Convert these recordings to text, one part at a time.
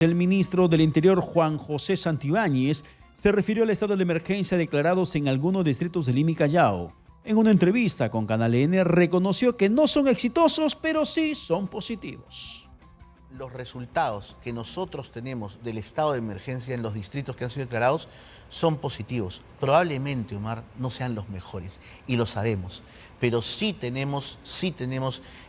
El ministro del Interior, Juan José Santibáñez, se refirió al estado de emergencia declarados en algunos distritos de Lima y Callao. En una entrevista con Canal N, reconoció que no son exitosos, pero sí son positivos. Los resultados que nosotros tenemos del estado de emergencia en los distritos que han sido declarados son positivos. Probablemente, Omar, no sean los mejores, y lo sabemos, pero sí tenemos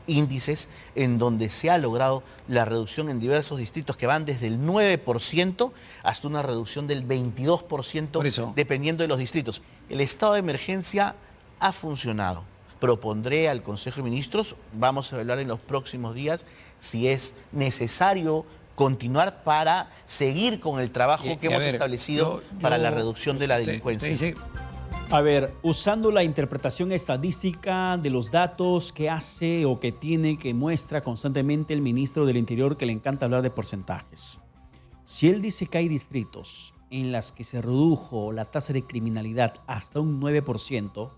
índices en donde se ha logrado la reducción en diversos distritos que van desde el 9% hasta una reducción del 22%, dependiendo de los distritos. El estado de emergencia ha funcionado. Propondré al Consejo de Ministros, vamos a evaluar en los próximos días si es necesario continuar para seguir con el trabajo que hemos establecido para la reducción de la delincuencia. A ver, usando la interpretación estadística de los datos que hace o que tiene, que muestra constantemente el ministro del Interior, que le encanta hablar de porcentajes. Si él dice que hay distritos en las que se redujo la tasa de criminalidad hasta un 9%,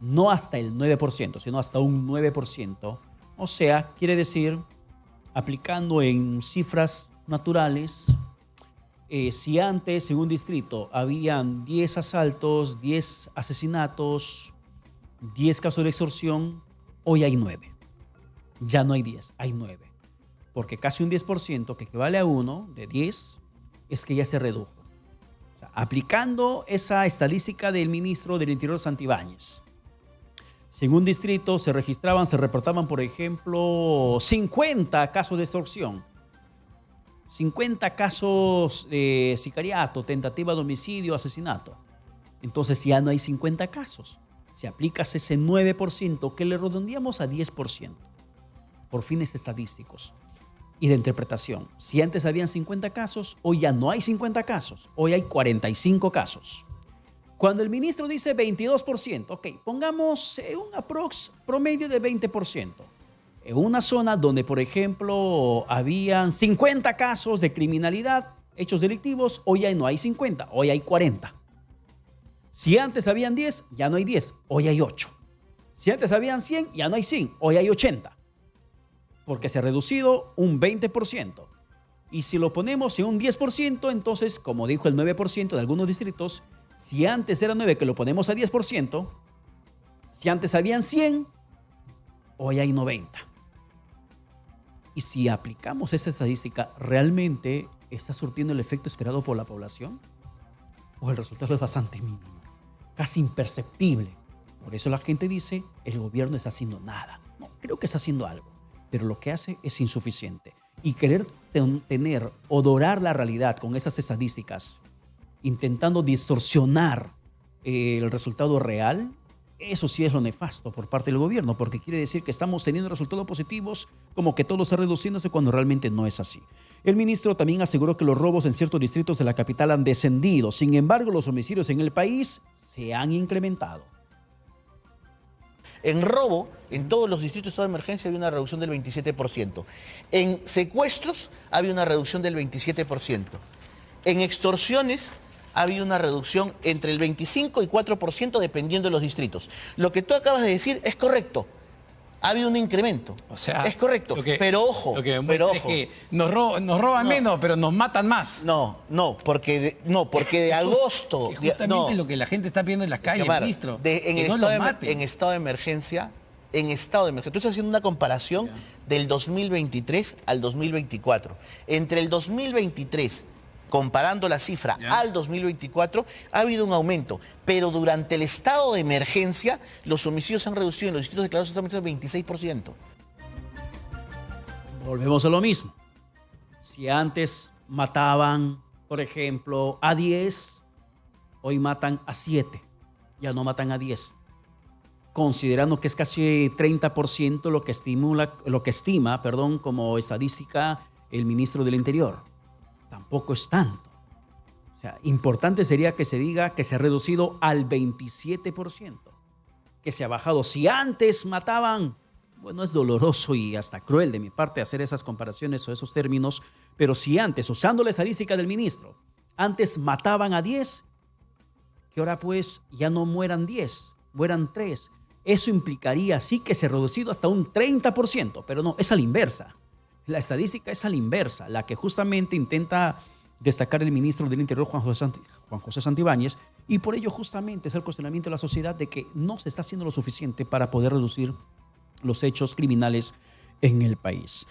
no hasta el 9%, sino hasta un 9%, o sea, quiere decir, aplicando en cifras naturales, si antes en un distrito habían 10 asaltos, 10 asesinatos, 10 casos de extorsión, hoy hay 9. Ya no hay 10, hay 9. Porque casi un 10%, que equivale a 1 de 10, es que ya se redujo. O sea, aplicando esa estadística del ministro del Interior, Santibáñez. Si en un distrito se reportaban, por ejemplo, 50 casos de extorsión, 50 casos de sicariato, tentativa de homicidio, asesinato. Entonces ya no hay 50 casos. Si aplicas ese 9%, que le redondeamos a 10%, por fines estadísticos y de interpretación. Si antes habían 50 casos, hoy ya no hay 50 casos, hoy hay 45 casos. Cuando el ministro dice 22%, ok, pongamos un promedio de 20%. En una zona donde, por ejemplo, habían 50 casos de criminalidad, hechos delictivos, hoy ya no hay 50, hoy hay 40. Si antes habían 10, ya no hay 10, hoy hay 8. Si antes habían 100, ya no hay 100, hoy hay 80. Porque se ha reducido un 20%. Y si lo ponemos en un 10%, entonces, como dijo el 9% de algunos distritos, si antes era 9, que lo ponemos a 10%, si antes habían 100, hoy hay 90. Y si aplicamos esa estadística, ¿realmente está surtiendo el efecto esperado por la población? ¿O el resultado es bastante mínimo? Casi imperceptible. Por eso la gente dice, el gobierno no está haciendo nada. No, creo que está haciendo algo, pero lo que hace es insuficiente. Y querer tener o dorar la realidad con esas estadísticas, intentando distorsionar el resultado real, eso sí es lo nefasto por parte del gobierno, porque quiere decir que estamos teniendo resultados positivos, como que todo está reduciéndose cuando realmente no es así. El ministro también aseguró que los robos en ciertos distritos de la capital han descendido. Sin embargo, los homicidios en el país se han incrementado. En robo, en todos los distritos de estado de emergencia había una reducción del 27%. En secuestros había una reducción del 27%. En extorsiones ha habido una reducción entre el 25 y 4% dependiendo de los distritos. Lo que tú acabas de decir es correcto. Ha habido un incremento. O sea, es correcto. Pero ojo, es que nos roban menos, pero nos matan más. No, porque de agosto... Es justamente lo que la gente está viendo en las calles, ministro. En estado de emergencia, tú estás haciendo una comparación del 2023 al 2024. Entre el 2023... comparando la cifra al 2024, ha habido un aumento. Pero durante el estado de emergencia, los homicidios se han reducido en los distritos declarados totalmente del 26%. Volvemos a lo mismo. Si antes mataban, por ejemplo, a 10, hoy matan a 7. Ya no matan a 10. Considerando que es casi 30% lo que estima como estadística el ministro del Interior. Tampoco es tanto. O sea, importante sería que se diga que se ha reducido al 27%, que se ha bajado. Si antes mataban, bueno, es doloroso y hasta cruel de mi parte hacer esas comparaciones o esos términos, pero si antes, usando la estadística del ministro, antes mataban a 10, que ahora pues ya no mueran 10, mueran 3. Eso implicaría sí que se ha reducido hasta un 30%, pero no, es a la inversa. La estadística es a la inversa, la que justamente intenta destacar el ministro del Interior, Juan José Santibáñez, y por ello justamente es el cuestionamiento de la sociedad de que no se está haciendo lo suficiente para poder reducir los hechos criminales en el país.